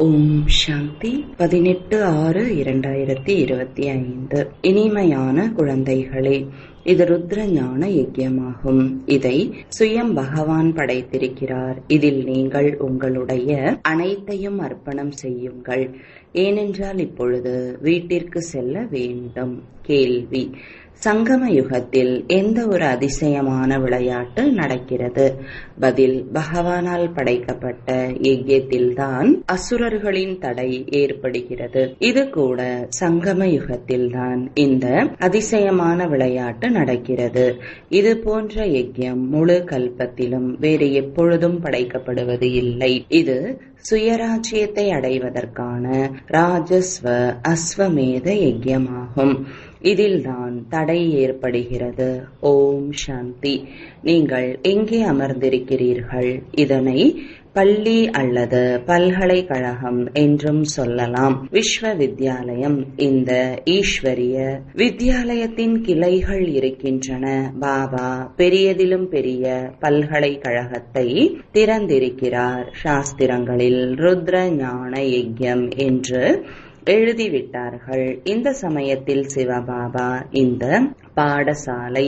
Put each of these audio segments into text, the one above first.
ஓம் சாந்தி 18/6/2025. இனிமையான குழந்தைகளே, இது ருத்ர ஞான யஜ்யமாகும். இதை சுயம் பகவான் படைத்திருக்கிறார். இதில் நீங்கள் உங்களுடைய அனைத்தையும் அர்ப்பணம் செய்யுங்கள். ஏனென்றால் இப்பொழுது வீட்டிற்கு செல்ல வேண்டும். கேள்வி: சங்கம யுகத்தில் எந்த ஒரு அதிசயமான விளையாட்டு நடக்கிறது? பதில்: பகவானால் படைக்கப்பட்ட யஜ்யத்தில்தான் அசுரர்களின் தடை ஏற்படுகிறது. இது கூட சங்கம யுகத்தில்தான் இந்த அதிசயமான விளையாட்டு நடக்கிறது. இது போன்ற யஜ்யம் முழு கல்பத்திலும் வேறு எப்பொழுதும் படைக்கப்படுவது இல்லை. இது சுயராஜ்யத்தை அடைவதற்கான ராஜஸ்வ அஸ்வமேத யஜ்யமாகும். இதில்தான் தடை ஏற்படுகிறது. ஓம் சாந்தி. நீங்கள் எங்கே அமர்ந்திருக்கிறீர்கள்? இதனை பள்ளி அல்லது பல்கலைக்கழகம் என்றும் சொல்லலாம். விஸ்வ வித்யாலயம். இந்த ஈஸ்வரிய வித்யாலயத்தின் கிளைகள் இருக்கின்றன. பாபா பெரியதிலும் பெரிய பல்கலைக்கழகத்தை திறந்திருக்கிறார். சாஸ்திரங்களில் ருத்ர ஞான யஜ்யம் என்று எழுதிவிட்டார்கள். இந்த சமயத்தில் சிவபாபா இந்த பாடசாலை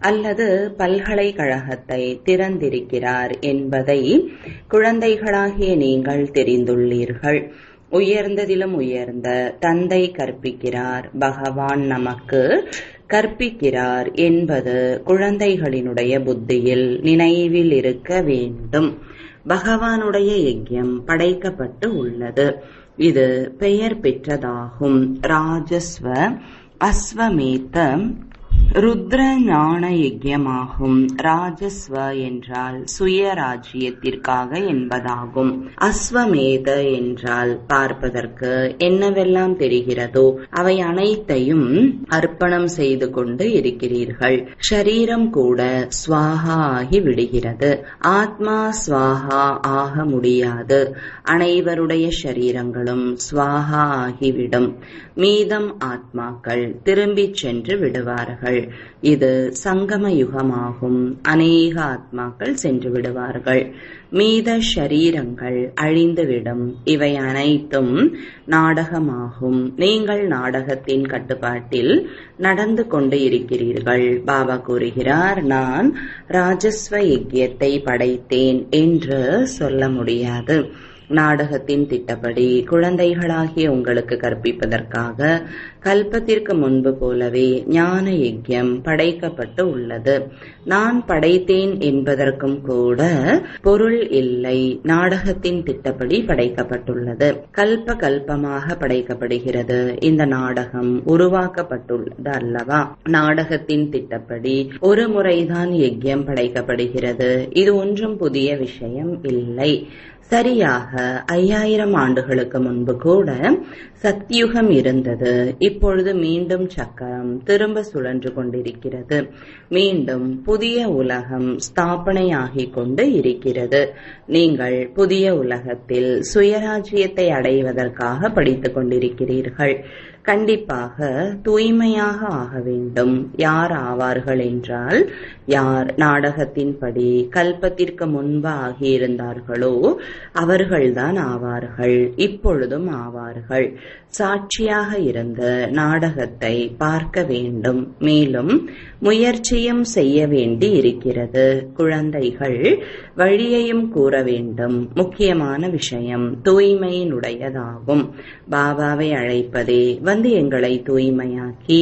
அல்லது பல்கலைக்கழகத்தை திறந்திருக்கிறார் என்பதை குழந்தைகளாகிய நீங்கள் தெரிந்துள்ளீர்கள். உயர்ந்ததிலும் உயர்ந்த தந்தை கற்பிக்கிறார், பகவான் நமக்கு கற்பிக்கிறார் என்பது குழந்தைகளினுடைய புத்தியில் நினைவில் இருக்க வேண்டும். பகவானுடைய யஜ்யம் படைக்கப்பட்டு உள்ளது. இது பெயர் பெற்றதாகும். ராஜஸ்வ அஸ்வமேத ருத்ர ஞான யஜ்யமாகும். ராஜஸ்வ என்றால் சுயராஜ்யத்திற்காக என்பதாகும். அஸ்வமேத என்றால் பார்ப்பதற்கு என்னவெல்லாம் தெரிகிறதோ அவை அனைத்தையும் அர்ப்பணம் செய்து கொண்டு இருக்கிறீர்கள். ஷரீரம் கூட ஸ்வாஹா ஆகி விடுகிறது. ஆத்மா ஸ்வாஹா ஆக முடியாது. அனைவருடைய ஷரீரங்களும் ஸ்வாஹா ஆகிவிடும். மீதம் ஆத்மாக்கள் திரும்பிச் சென்று விடுவார்கள். இது சங்கம யுகமாகும். அநேக ஆத்மாக்கள் சென்று விடுவார்கள். மீத ஷரீரங்கள் அழிந்துவிடும். இவை அனைத்தும் நாடகமாகும். நீங்கள் நாடகத்தின் கட்டுப்பாட்டில் நடந்து கொண்டு இருக்கிறீர்கள். பாபா கூறுகிறார், நான் ராஜஸ்வ யஜ்யத்தை படைத்தேன் என்று சொல்ல முடியாது. நாடகத்தின் திட்டப்படி குழந்தைகளாகிய உங்களுக்கு கற்பிப்பதற்காக கல்பத்திற்கு முன்பு போலவே ஞான யஜ்யம் படைக்கப்பட்டு உள்ளது. நான் படைத்தேன் என்பதற்கும் கூட பொருள் இல்லை. நாடகத்தின் திட்டப்படி படைக்கப்பட்டுள்ளது. கல்ப கல்பமாக படைக்கப்படுகிறது. இந்த நாடகம் உருவாக்கப்பட்டுள்ளது அல்லவா? நாடகத்தின் திட்டப்படி ஒரு முறைதான் யஜ்யம் படைக்கப்படுகிறது. இது ஒன்றும் புதிய விஷயம் இல்லை. சரியாக 5000 ஆண்டுகளுக்கு முன்பு கூட சத்யுகம் இருந்தது. இப்பொழுது மீண்டும் சக்கரம் திரும்ப சுழன்று கொண்டிருக்கிறது. மீண்டும் புதிய உலகம் ஸ்தாபனையாகிக் கொண்டு இருக்கிறது. நீங்கள் புதிய உலகத்தில் சுயராஜ்யத்தை அடைவதற்காக படித்துக் கொண்டிருக்கிறீர்கள். கண்டிப்பாக தூய்மையாக ஆக வேண்டும். யார் ஆவார்கள் என்றால், யார் நாடகத்தின்படி கல்பத்திற்கு முன்பு ஆகியிருந்தார்களோ அவர்கள்தான் ஆவார்கள். இப்பொழுதும் ஆவார்கள். சாட்சியாக இருந்த நாடகத்தை பார்க்க வேண்டும். மேலும் முயற்சியும் செய்ய வேண்டி இருக்கிறது. குழந்தைகள் வழியையும் கூற வேண்டும். முக்கியமான விஷயம் தூய்மையினுடையதாகும். பாபாவை அழைப்பதே வந்து எங்களை தூய்மையாக்கி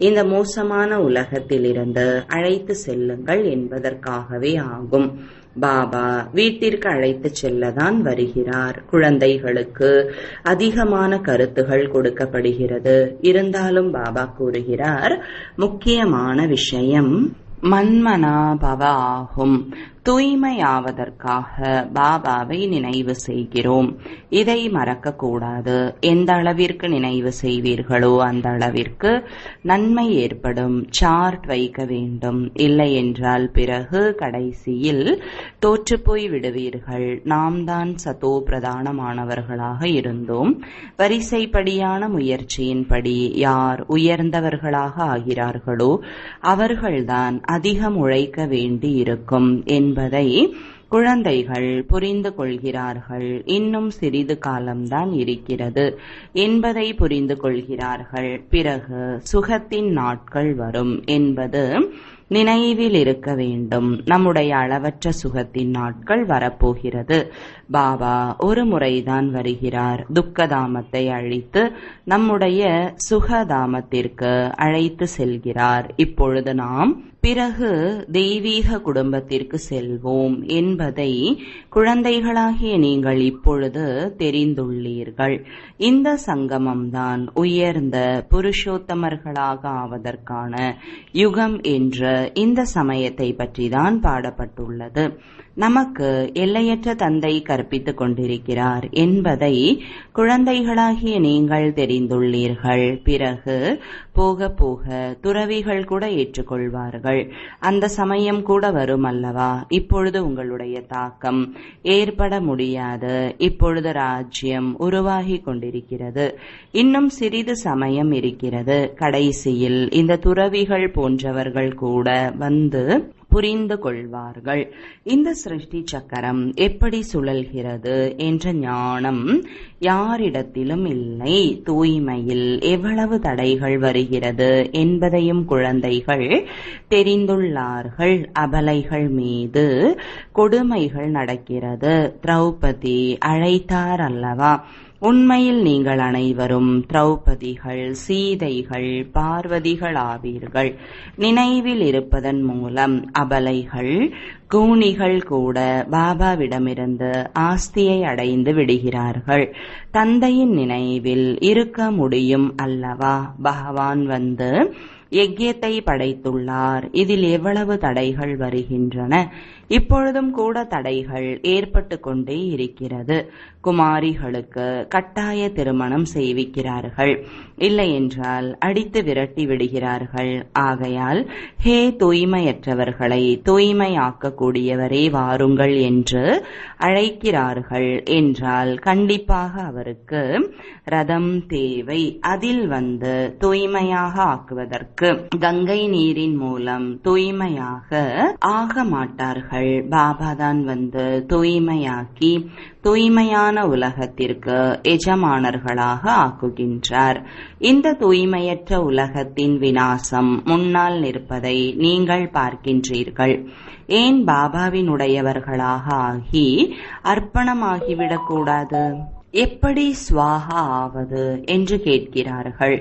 இந்த மோசமான உலகத்திலிருந்து அழைத்து செல்லுங்கள் என்பதற்காகவே ஆகும். பாபா வீட்டிற்கு அழைத்து செல்லதான் வருகிறார். குழந்தைகளுக்கு அதிகமான கருத்துகள் கொடுக்கப்படுகிறது. இருந்தாலும் பாபா கூறுகிறார், முக்கியமான விஷயம் மன்மனாபவ ஆகும். தூய்மையாவதற்காக பாபாவை நினைவு செய்கிறோம். இதை மறக்கக்கூடாது. எந்த அளவிற்கு நினைவு செய்வீர்களோ அந்த அளவிற்கு நன்மை ஏற்படும். சார்ட் வைக்க வேண்டும். இல்லை என்றால் பிறகு கடைசியில் தோற்றுப்போய் விடுவீர்கள். நாம் தான் சதோ பிரதானமானவர்களாக இருந்தோம். வரிசைப்படியான முயற்சியின்படி யார் உயர்ந்தவர்களாக ஆகிறார்களோ அவர்கள்தான் அதிகம் உழைக்க வேண்டி இருக்கும் என்பதை குழந்தைகள் புரிந்து கொள்கிறார்கள். இன்னும் சிறிது காலம்தான் இருக்கிறது என்பதை புரிந்து கொள்கிறார்கள். பிறகு சுகத்தின் நாட்கள் வரும் என்பது நினைவில் இருக்க வேண்டும். நம்முடைய அளவற்ற சுகத்தின் நாட்கள் வரப்போகிறது. பாபா ஒரு முறைதான் வருகிறார். துக்கதாமத்தை அழித்து நம்முடைய சுகதாமத்திற்கு அழைத்து செல்கிறார். இப்பொழுது நாம் பிறகு தெய்வீக குடும்பத்திற்கு செல்வோம் என்பதை குழந்தைகளாகிய நீங்கள் இப்பொழுது தெரிந்துள்ளீர்கள். இந்த சங்கமம்தான் உயர்ந்த புருஷோத்தமர்களாக ஆவதற்கான யுகம் என்ற இந்த சமயத்தை பற்றிதான் பாடப்பட்டுள்ளது. நமக்கு எல்லையற்ற தந்தை கற்பித்துக் கொண்டிருக்கிறார் என்பதை குழந்தைகளாகிய நீங்கள் தெரிந்துள்ளீர்கள். பிறகு போக போக துறவிகள் கூட ஏற்றுக்கொள்வார்கள். அந்த சமயம் கூட வரும் அல்லவா? இப்பொழுது உங்களுடைய தாக்கம் ஏற்பட முடியாது. இப்பொழுது ராஜ்யம் உருவாகி கொண்டிருக்கிறது. இன்னும் சிறிது சமயம் இருக்கிறது. கடைசியில் இந்த துறவிகள் போன்றவர்கள் கூட வந்து புரிந்து கொள்வார்கள். இந்த சிருஷ்டி சக்கரம் எப்படி சுழல்கிறது என்ற ஞானம் யாரிடத்திலும் இல்லை. தூய்மையில் எவ்வளவு தடைகள் வருகிறது என்பதையும் குழந்தைகள் தெரிந்துள்ளார்கள். அபலைகள் மீது கொடுமைகள் நடக்கிறது. திரௌபதி அழைத்தார் அல்லவா? உண்மையில் நீங்கள் அனைவரும் திரௌபதிகள், சீதைகள், பார்வதிகள் ஆவீர்கள். நினைவில் இருப்பதன் மூலம் அபலைகள், கூனிகள் கூட பாபாவிடமிருந்து ஆஸ்தியை அடைந்து விடுகிறார்கள். தந்தையின் நினைவில் இருக்க முடியும் அல்லவா? பகவான் வந்து யஜ்யத்தை படைத்துள்ளார். இதில் எவ்வளவு தடைகள் வருகின்றன? இப்பொழுதும் கூட தடைகள் ஏற்பட்டு கொண்டே இருக்கிறது. குமாரிகளுக்கு கட்டாய திருமணம் செய்விக்கிறார்கள். இல்லை என்றால் அடித்து விரட்டி விடுகிறார்கள். ஆகையால் ஹே தூய்மையற்றவர்களை தூய்மையாக்கக்கூடியவரே வாருங்கள் என்று அழைக்கிறார்கள் என்றால் கண்டிப்பாக அவருக்கு ரதம் தேவை. அதில் வந்து தூய்மையாக ஆக்குவதற்கு கங்கை நீரின் மூலம் தூய்மையாக ஆக மாட்டார்கள். பாபாதான் வந்து தூய்மையாக்கி தூய்மையான உலகத்திற்கு எஜமானர்களாக ஆக்குகின்றார். இந்த தூய்மையற்ற உலகத்தின் விநாசம் முன்னால் நிற்பதை நீங்கள் பார்க்கின்றீர்கள். ஏன் பாபாவினுடையவர்களாக ஆகி அர்ப்பணமாகிவிடக்கூடாது? எப்படி ஸ்வாஹா ஆவது என்று கேட்கிறார்கள்.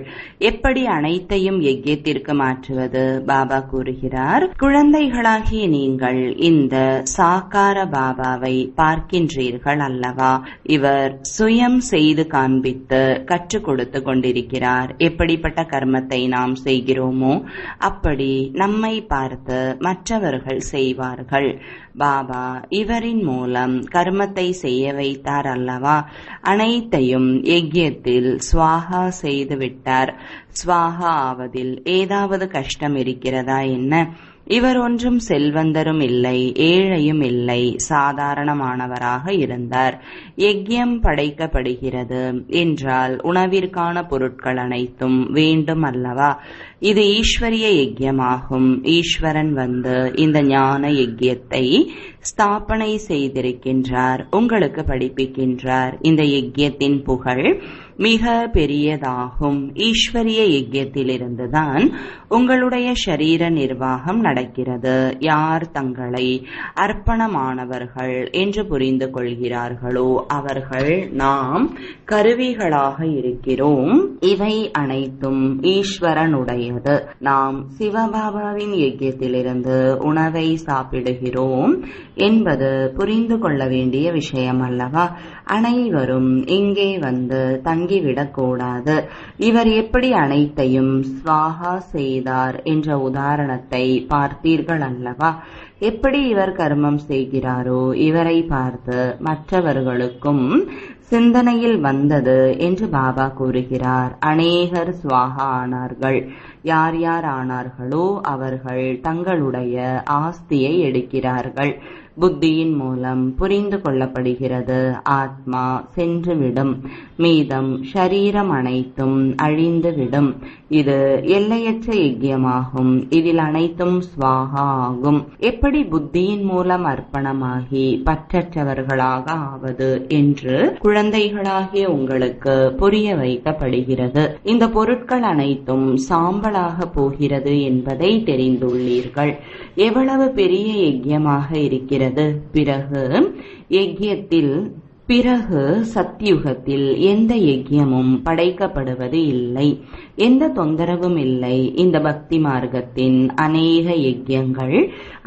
எப்படி அனைத்தையும் யஜ்யத்திற்கு மாற்றுவது? பாபா கூறுகிறார், குழந்தைகளாகிய நீங்கள் இந்த சாக்கார பாபாவை பார்க்கின்றீர்கள் அல்லவா? இவர் சுயம் செய்து காண்பித்து கற்றுக் கொடுத்து கொண்டிருக்கிறார். எப்படிப்பட்ட கர்மத்தை நாம் செய்கிறோமோ அப்படி நம்மை பார்த்து மற்றவர்கள் செய்வார்கள். பாபா இவரின் மூலம் கர்மத்தை செய்ய வைத்தார் அல்லவா? அனைத்தையும் யஜ்யத்தில் ஸ்வாஹா செய்து விட்டார். ஸ்வாஹா ஆவதில் ஏதாவது கஷ்டம் இருக்கிறதா என்ன? இவர் ஒன்றும் செல்வந்தரும் இல்லை, ஏழையும் இல்லை, சாதாரணமானவராக இருந்தார். யஜ்யம் படைக்கப்படுகிறது என்றால் உணவிற்கான பொருட்கள் அனைத்தும் வேண்டும் அல்லவா? இது ஈஸ்வரிய யஜ்யமாகும். ஈஸ்வரன் வந்து இந்த ஞான யஜ்யத்தை ஸ்தாபனை செய்திருக்கின்றார், உங்களுக்கு படிப்பிக்கின்றார். இந்த யஜ்யத்தின் புகழ் மிக பெரியதாகும். ஈஸ்வரிய யஜ்யத்திலிருந்துதான் உங்களுடைய ஷரீர நிர்வாகம் நடக்கிறது. யார் தங்களை அர்ப்பணமானவர்கள் என்று புரிந்து கொள்கிறார்களோ அவர்கள் நாம் கருவிகளாக இருக்கிறோம். இவை அனைத்தும் ஈஸ்வரனுடையது. நாம் சிவபாபாவின் யஜ்யத்திலிருந்து உணவை சாப்பிடுகிறோம் என்பது புரிந்து கொள்ள வேண்டிய விஷயம் அல்லவா? அனைவரும் இங்கே வந்து தங்கிவிடக்கூடாது. இவர் எப்படி அனைத்தையும் ஸ்வாஹா செய்தார் என்ற உதாரணத்தை பார்த்தீர்கள் அல்லவா? எப்படி இவர் கர்மம் செய்கிறாரோ இவரை பார்த்து மற்றவர்களுக்கும் சிந்தனையில் வந்தது என்று பாபா கூறுகிறார். அநேகர் ஸ்வாஹா ஆனார்கள். யார் யார் ஆனார்களோ அவர்கள் தங்களுடைய ஆஸ்தியை எடுக்கிறார்கள். புத்தியின் மூலம் புரிந்து கொள்ளப்படுகிறது. ஆத்மா சென்றுவிடும், மீதம் ஷரீரம் அனைத்தும் அழிந்துவிடும். இது எல்லையற்ற யஜ்யமாகும். இதில் அனைத்தும் ஸ்வாகா ஆகும். எப்படி புத்தியின் மூலம் அர்ப்பணமாகி பற்றற்றவர்களாக ஆவது என்று குழந்தைகளாகிய உங்களுக்கு புரிய வைக்கப்படுகிறது. இந்த பொருட்கள் அனைத்தும் சாம்பலாக போகிறது என்பதை தெரிந்துள்ளீர்கள். எவ்வளவு பெரிய யஜ்யமாக இருக்கிறது. பிறகு சத்யுகத்தில் எந்த யஜ்யமும் படைக்கப்படுவது இல்லை, எந்த தொந்தரவும் இல்லை. இந்த பக்தி மார்க்கத்தின் அநேக யஜ்யங்கள்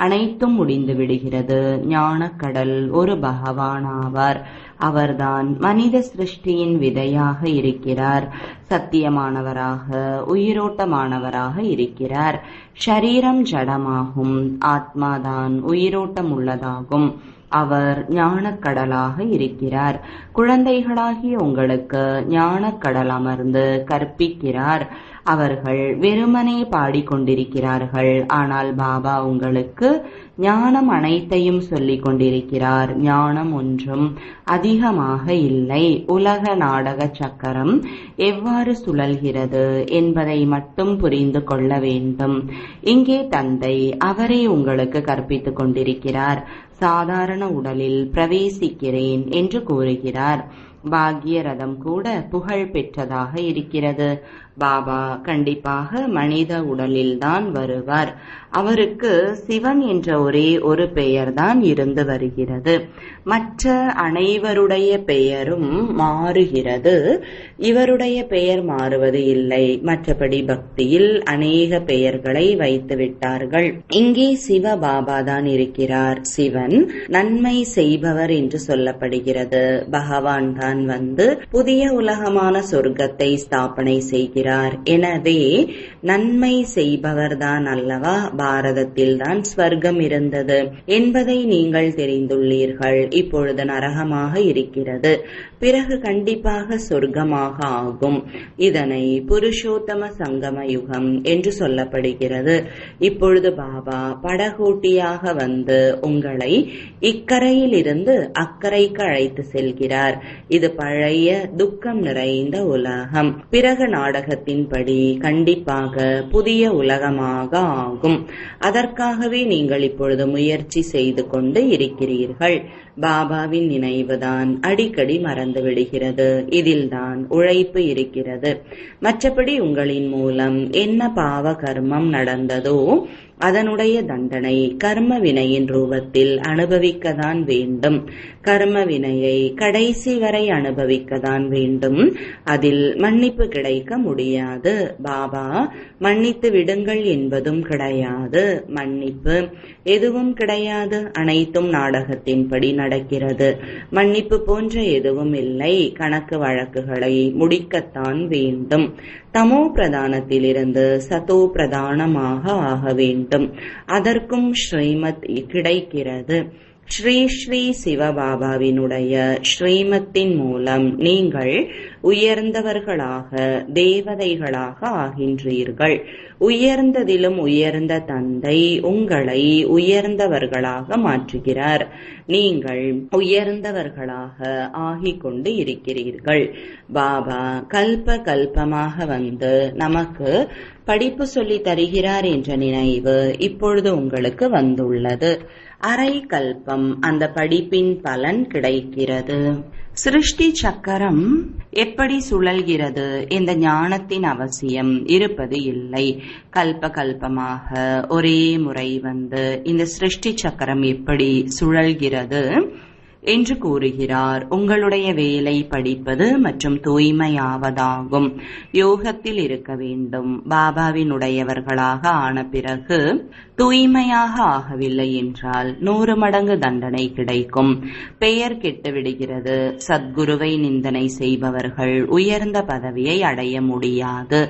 அனைத்தும் முடிந்து விடுகிறது. ஞானக்கடல் ஒரு பகவான் ஆவார். அவர்தான் மனித சிருஷ்டியின் விதையாக இருக்கிறார். சத்தியமானவராக, உயிரோட்டமானவராக இருக்கிறார். ஷரீரம் ஜடமாகும், ஆத்மாதான் உயிரோட்டம் உள்ளதாகும். அவர் ஞானக்கடலாக இருக்கிறார். குழந்தைகளாகிய உங்களுக்கு ஞானக்கடல் அமர்ந்து கற்பிக்கிறார். அவர்கள் வெறுமனே பாடிக்கொண்டிருக்கிறார்கள். ஆனால் பாபா உங்களுக்கு ஞானம் அனைத்தையும் சொல்லிக் கொண்டிருக்கிறார். ஞானம் ஒன்றும் அதிகமாக இல்லை. உலக நாடக சக்கரம் எவ்வாறு சுழல்கிறது என்பதை மட்டும் புரிந்து கொள்ள வேண்டும். இங்கே தந்தை அவரே உங்களுக்கு கற்பித்துக் கொண்டிருக்கிறார். சாதாரண உடலில் பிரவேசிக்கிறேன் என்று கூறுகிறார். பாக்ய ரதம் கூட புகழ் பெற்றதாக இருக்கிறது. பாபா கண்டிப்பாக மனித உடலில்தான் வருவார். அவருக்கு சிவன் என்ற ஒரே ஒரு பெயர்தான் இருந்து வருகிறது. மற்ற அனைவருடைய பெயரும் மாறுகிறது. இவருடைய பெயர் மாறுவது இல்லை. மற்றபடி பக்தியில் அநேக பெயர்களை வைத்து விட்டார்கள். இங்கே சிவ பாபா தான் இருக்கிறார். சிவன் நன்மை செய்பவர் என்று சொல்லப்படுகிறது. பகவான் தான் வந்து புதிய உலகமான சொர்க்கத்தை ஸ்தாபனை செய்கிறார். எனவே நன்மை செய்பவர்தான் அல்லவா பாரதத்தில் தான் ஸ்வர்க்கம் இருந்தது என்பதை நீங்கள் தெரிந்துள்ளீர்கள். இப்பொழுது நரகமாக இருக்கிறது. பிறகு கண்டிப்பாக சொர்க்கமாக ஆகும். இதனை புருஷோத்தம சங்கம யுகம் என்று சொல்லப்படுகிறது. இப்பொழுது பாபா படகோட்டியாக வந்து உங்களை இக்கரையில் இருந்து அக்கறைக்கு அழைத்து செல்கிறார். இது பழைய துக்கம் நிறைந்த உலகம். பிறகு நாடகத்தின்படி கண்டிப்பாக புதிய உலகமாக ஆகும். அதற்காகவே நீங்கள் இப்பொழுது முயற்சி செய்து கொண்டு இருக்கிறீர்கள். பாபாவின் நினைவுதான் அடிக்கடி மறந்து விடுகிறது. இதில்தான் உழைப்பு இருக்கிறது. மற்றபடி உங்களின் மூலம் என்ன பாவ கர்மம் நடந்ததோ அதனுடைய தண்டனை கர்ம வினையின் ரூபத்தில் அனுபவிக்கத்தான் வேண்டும். கர்ம வினையை கடைசி வரை அனுபவிக்கத்தான் வேண்டும். அதில் மன்னிப்பு கிடைக்க முடியாது. பாபா மன்னித்து விடுங்கள் என்பதும் கிடையாது. மன்னிப்பு எதுவும் கிடையாது. அனைத்தும் நாடகத்தின்படி நடக்கிறது. மன்னிப்பு போன்ற எதுவும் இல்லை. கணக்கு வழக்குகளை முடிக்கத்தான் வேண்டும். தமோ பிரதானத்திலிருந்து சதோ பிரதானமாக ஆக வேண்டும். அதற்கும் ஸ்ரீமத் கிடைக்கிறது. ஸ்ரீ ஸ்ரீ சிவபாபாவினுடைய ஸ்ரீமத்தின் மூலம் நீங்கள் உயர்ந்தவர்களாக தேவதைகளாக ஆகின்றீர்கள். உயர்ந்ததிலும் உயர்ந்த தந்தை உங்களை உயர்ந்தவர்களாக மாற்றுகிறார். நீங்கள் உயர்ந்தவர்களாக ஆகிக் கொண்டு இருக்கிறீர்கள். பாபா கல்ப கல்பமாக வந்து நமக்கு படிப்பு சொல்லி தருகிறார் என்ற நினைவு இப்பொழுது உங்களுக்கு வந்துள்ளது. அரை கல்பம் அந்த படிப்பின் பலன் கிடைக்கிறது. சிருஷ்டி சக்கரம் எப்படி சுழல்கிறது என்ற ஞானத்தின் அவசியம் இருப்பது இல்லை. கல்ப கல்பமாக ஒரே முறை வந்து இந்த சிருஷ்டி சக்கரம் எப்படி சுழல்கிறது என்று கூறுகிறார். உங்களுடைய வேலை படிப்பது மற்றும் தூய்மையாவதாகும். யோகத்தில் இருக்க வேண்டும். பாபாவினுடையவர்களாக ஆன பிறகு தூய்மையாக ஆகவில்லை என்றால் 100 மடங்கு தண்டனை கிடைக்கும். பெயர் கெட்டுவிடுகிறது. சத்குருவை நிந்தனை செய்பவர்கள் உயர்ந்த பதவியை அடைய முடியாது.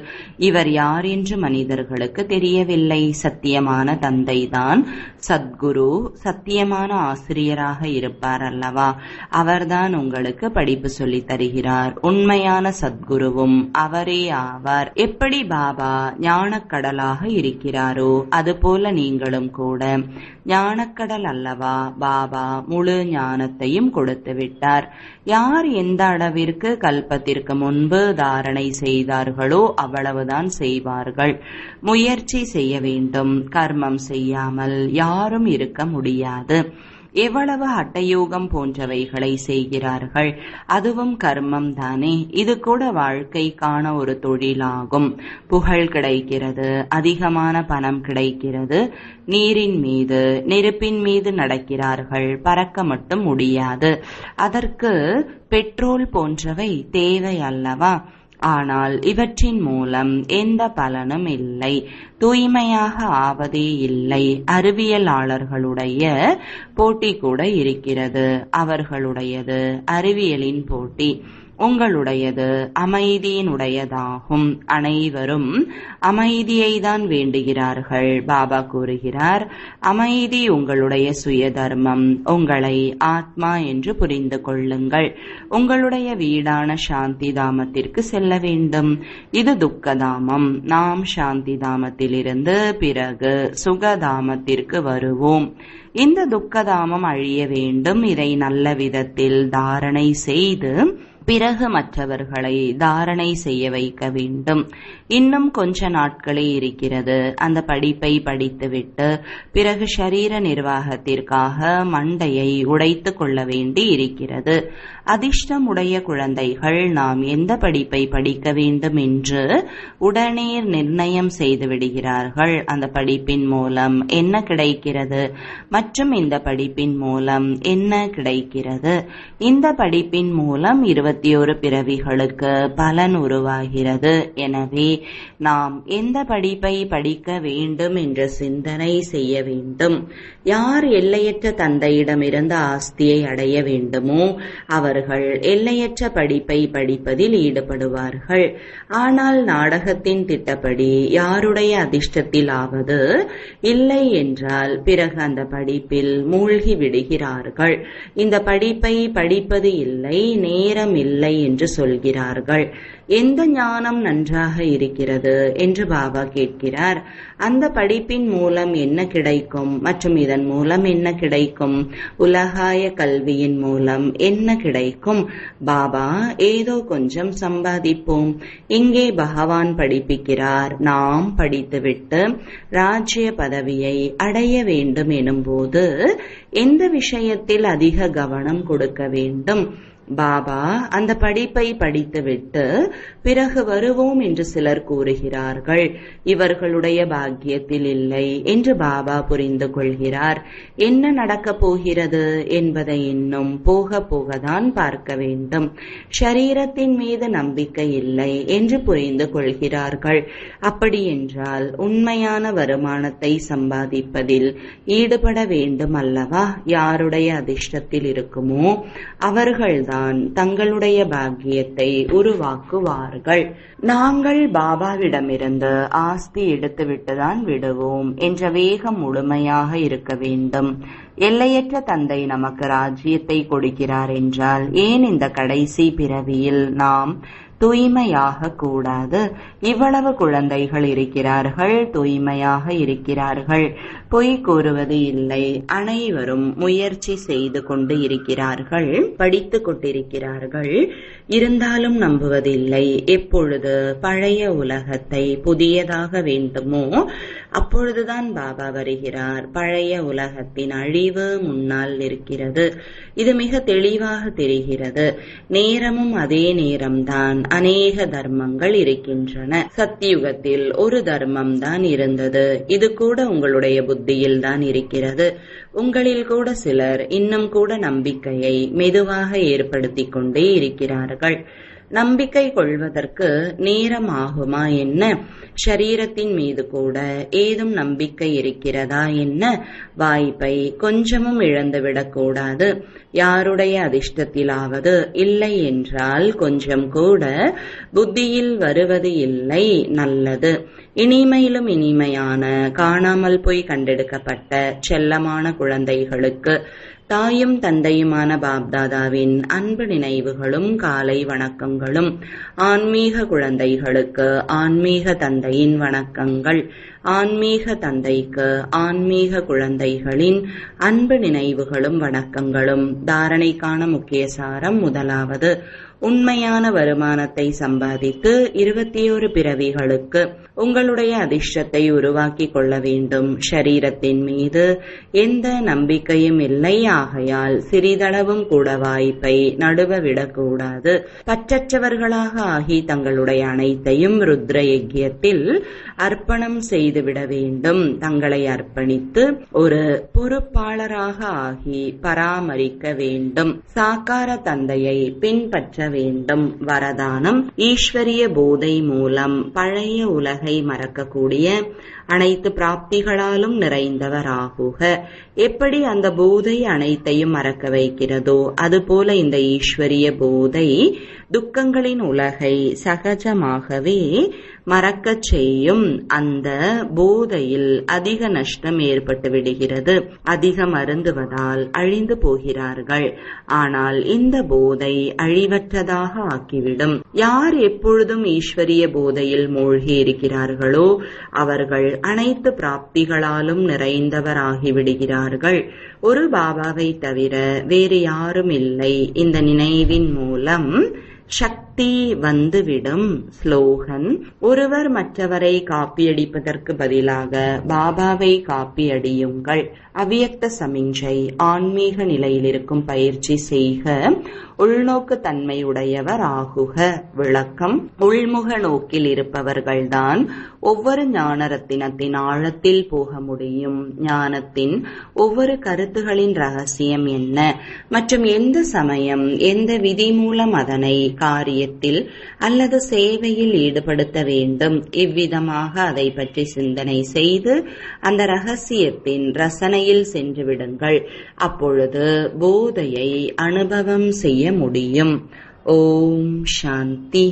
இவர் யார் என்று மனிதர்களுக்கு தெரியவில்லை. சத்தியமான தந்தைதான் சத்குரு, சத்தியமான ஆசிரியராக இருப்பார் அல்லவா? அல்லவா? அவர்தான் உங்களுக்கு படிப்பு சொல்லித் தருகிறார். உண்மையான சத்குருவும் அவரே ஆவார். எப்படி பாபா ஞானக்கடலாக இருக்கிறாரோ அதுபோல நீங்களும் கூட ஞானக்கடல் அல்லவா? பாபா முழு ஞானத்தையும் கொடுத்து விட்டார். யார் எந்த அளவிற்கு கல்பத்திற்கு முன்பு தாரணை செய்தார்களோ அவ்வளவுதான் செய்வார்கள். முயற்சி செய்ய வேண்டும். கர்மம் செய்யாமல் யாரும் இருக்க முடியாது. எவ்வளவு ஹட்டயோகம் போன்றவைகளை செய்கிறார்கள், அதுவும் கர்மம் தானே. இது கூட வாழ்க்கைக்கான ஒரு தொழிலாகும். புகழ் கிடைக்கிறது, அதிகமான பணம் கிடைக்கிறது, நீரின் மீது நெருப்பின் மீது நடக்கிறார்கள், பறக்க மட்டும் முடியாது. அதற்கு பெட்ரோல் போன்றவை தேவை அல்லவா? ஆனால் இவற்றின் மூலம் எந்த பலனும் இல்லை, தூய்மையாக ஆவதே இல்லை. அறிவியலாளர்களுடைய போட்டி கூட இருக்கிறது. அவர்களுடையது அறிவியலின் போட்டி, உங்களுடையது அமைதியினுடையதாகும். அனைவரும் அமைதியை தான் வேண்டுகிறார்கள். பாபா கூறுகிறார், அமைதி உங்களுடைய சுய தர்மம். உங்களை ஆத்மா என்று புரிந்து கொள்ளுங்கள். உங்களுடைய வீடான சாந்தி தாமத்திற்கு செல்ல வேண்டும். இது துக்கதாமம். நாம் சாந்தி தாமத்திலிருந்து பிறகு சுகதாமத்திற்கு வருவோம். இந்த துக்கதாமம் அழிய வேண்டும். இதை நல்ல விதத்தில் தாரணை செய்து பிறகு மற்றவர்களை தாரணை செய்ய வைக்க வேண்டும். இன்னும் கொஞ்ச நாட்களே இருக்கிறது. அந்த படிப்பை படித்துவிட்டு பிறகு ஷரீர நிர்வாகத்திற்காக மண்டையை உடைத்து கொள்ள வேண்டி இருக்கிறது. அதிர்ஷ்டம் உடைய குழந்தைகள் நாம் எந்த படிப்பை படிக்க வேண்டும் என்று உடனே நிர்ணயம் செய்து விடுகிறார்கள். அந்த படிப்பின் மூலம் என்ன கிடைக்கிறது மற்றும் இந்த படிப்பின் மூலம் என்ன கிடைக்கிறது. இந்த படிப்பின் மூலம் 21 பிறவிகளுக்கு பலன் உருவாகிறது. எனவே நாம் எந்த படிப்பை படிக்க வேண்டும் என்ற சிந்தனை செய்ய வேண்டும். யார் எல்லையற்ற தந்தையிடமிருந்து ஆஸ்தியை அடைய வேண்டுமோ அவர்கள் எல்லையற்ற படிப்பை படிப்பதில் ஈடுபடுவார்கள். ஆனால் நாடகத்தின் திட்டப்படி யாருடைய அதிர்ஷ்டத்தில் ஆவது இல்லை என்றால் பிறகு அந்த படிப்பில் மூழ்கி விடுகிறார்கள். இந்த படிப்பை படிப்பது இல்லை, நேரம் இல்லை என்று சொல்கிறார்கள். எந்த ஞானம் நன்றாக இருக்கிறது என்று பாபா கேட்கிறார். அந்த படிப்பின் மூலம் என்ன கிடைக்கும் மற்றும் இதன் மூலம் என்ன கிடைக்கும்? உலகாய கல்வியின் மூலம் என்ன கிடைக்கும்? பாபா ஏதோ கொஞ்சம் சம்பாதிப்போம். இங்கே பகவான் படிப்பிக்கிறார். நாம் படித்துவிட்டு ராஜ்ய பதவியை அடைய வேண்டும் எனும்போது எந்த விஷயத்தில் அதிக கவனம் கொடுக்க வேண்டும்? பாபா அந்த படிப்பை படித்துவிட்டு பிறகு வருவோம் என்று சிலர் கூறுகிறார்கள். இவர்களுடைய பாக்கியத்தில் இல்லை என்று பாபா புரிந்து கொள்கிறார். என்ன நடக்கப் போகிறது என்பதை இன்னும் போக போகத்தான் பார்க்க வேண்டும். ஷரீரத்தின் மீது நம்பிக்கை இல்லை என்று புரிந்து கொள்கிறார்கள். அப்படி என்றால் உண்மையான வருமானத்தை சம்பாதிப்பதில் ஈடுபட வேண்டும் அல்லவா? யாருடைய அதிர்ஷ்டத்தில் இருக்குமோ அவர்கள்தான் தங்களுடைய பாக்கியத்தை உருவாக்குவார்கள். நாங்கள் பாபாவிடமிருந்து ஆஸ்தி எடுத்துவிட்டுதான் விடுவோம் என்ற வேகம் முழுமையாக இருக்க வேண்டும். எல்லையற்ற தந்தை நமக்கு ராஜ்யத்தை கொடுக்கிறார் என்றால் ஏன் இந்த கடைசி பிறவியில் நாம் தூய்மையாக கூடாது? இவ்வளவு குழந்தைகள் இருக்கிறார்கள், தூய்மையாக இருக்கிறார்கள், பொய் கூறுவது இல்லை. அனைவரும் முயற்சி செய்து கொண்டு இருக்கிறார்கள், படித்து கொண்டிருக்கிறார்கள். இருந்தாலும் நம்புவதில்லை. எப்பொழுது பழைய உலகத்தை புதியதாக வேண்டுமோ அப்பொழுதுதான் பாபா வருகிறார். பழைய உலகத்தின் அழிவு முன்னால் நிற்கிறது. இது மிக தெளிவாக தெரிகிறது. நேரமும் அதே நேரம்தான். அநேக தர்மங்கள் இருக்கின்றன. சத்தியுகத்தில் ஒரு தர்மம் தான் இருந்தது. இது கூட உங்களுடைய புத்தியில் தான் இருக்கிறது. உங்களில் கூட சிலர் இன்னும் கூட நம்பிக்கையை மெதுவாக ஏற்படுத்திக் கொண்டே இருக்கிறார்கள். நம்பிக்கை கொள்வதற்கு நேரம் ஆகுமா என்ன? ஷரீரத்தின் மீது கூட ஏதும் நம்பிக்கை இருக்கிறதா என்ன? வாய்ப்பை கொஞ்சமும் இழந்துவிடக் கூடாது. யாருடைய அதிர்ஷ்டத்திலாவது இல்லை என்றால் கொஞ்சம் கூட புத்தியில் வருவது இல்லை. நல்லது. இனிமையிலும் இனிமையான காணாமல் போய் கண்டெடுக்கப்பட்ட செல்லமான குழந்தைகளுக்கு தாயும் தந்தையுமான பாப்தாதாவின் அன்பு நினைவுகளும் காலை வணக்கங்களும். ஆன்மீக குழந்தைகளுக்கு ஆன்மீக தந்தையின் வணக்கங்கள். ஆன்மீக தந்தைக்கு ஆன்மீக குழந்தைகளின் அன்பு நினைவுகளும் வணக்கங்களும். தாரணைக்கான முக்கிய சாரம். முதலாவது, உண்மையான வருமானத்தை சம்பாதித்து 21 பிறவிகளுக்கு உங்களுடைய அதிர்ஷ்டத்தை உருவாக்கி கொள்ள வேண்டும். ஷரீரத்தின் மீது எந்த நம்பிக்கையும் இல்லை. ஆகையால் சிறிதளவும் கூட வாய்ப்பை நடுவ விடக்கூடாது. பற்றற்றவர்களாக ஆகி தங்களுடைய அனைத்தையும் ருத்ர யஜ்யத்தில் அர்ப்பணம் செய்துவிட வேண்டும். தங்களை அர்ப்பணித்து ஒரு பொறுப்பாளராக ஆகி பராமரிக்க வேண்டும். சாக்கார தந்தையை பின்பற்ற வேண்டும். வரதானம். ஈஸ்வரிய போதை மூலம் பழைய உலகை மறக்கக்கூடிய அனைத்து பிராப்திகளாலும் நிறைந்தவராகுக. எப்படி அந்த போதை அனைத்தையும் மறக்க வைக்கிறதோ அதுபோல இந்த ஈஸ்வரிய போதை துக்கங்களின் உலகை சகஜமாகவே மறக்கச் செய்யும். அந்த போதையில் அதிக நஷ்டம் ஏற்பட்டு விடுகிறது. அதிகம் அருந்துவதால் அழிந்து போகிறார்கள். ஆனால் இந்த போதை அழிவற்றதாக ஆக்கிவிடும். யார் எப்பொழுதும் ஈஸ்வரிய போதையில் மூழ்கி இருக்கிறார்களோ அவர்கள் அனைத்து பிராப்திகளாலும் நிறைந்தவராகிவிடுகிறார்கள். ஒரு பாபாவை தவிர வேறு யாரும் இல்லை. இந்த நினைவின் மூலம் சக்தி வந்துவிடும். ஸ்லோகன். ஒருவர் மற்றவரை காப்பியடிப்பதற்கு பதிலாக பாபாவை காப்பியடியுங்கள். அவ்வியக்த சமிஞ்சை. ஆன்மீக நிலையில் இருக்கும் பயிற்சி செய்க. உள்நோக்கு தன்மை உடையவர் ஆகுக. விளக்கம். உள்முக நோக்கில் இருப்பவர்கள்தான் ஒவ்வொரு ஞான ரத்தினத்தின் ஆழத்தில் போக முடியும். ஞானத்தின் ஒவ்வொரு கருத்துகளின் ரகசியம் என்ன மற்றும் எந்த சமயம் எந்த விதி மூலம் அதனை காரியத்தில் அல்லது சேவையில் ஈடுபடுத்த வேண்டும். இவ்விதமாக அதை பற்றி சிந்தனை செய்து அந்த ரகசியத்தின் ரசனையில் சென்று விடுங்கள். அப்பொழுது போதையை அனுபவம் செய்ய முடியும். ஓம் சாந்தி.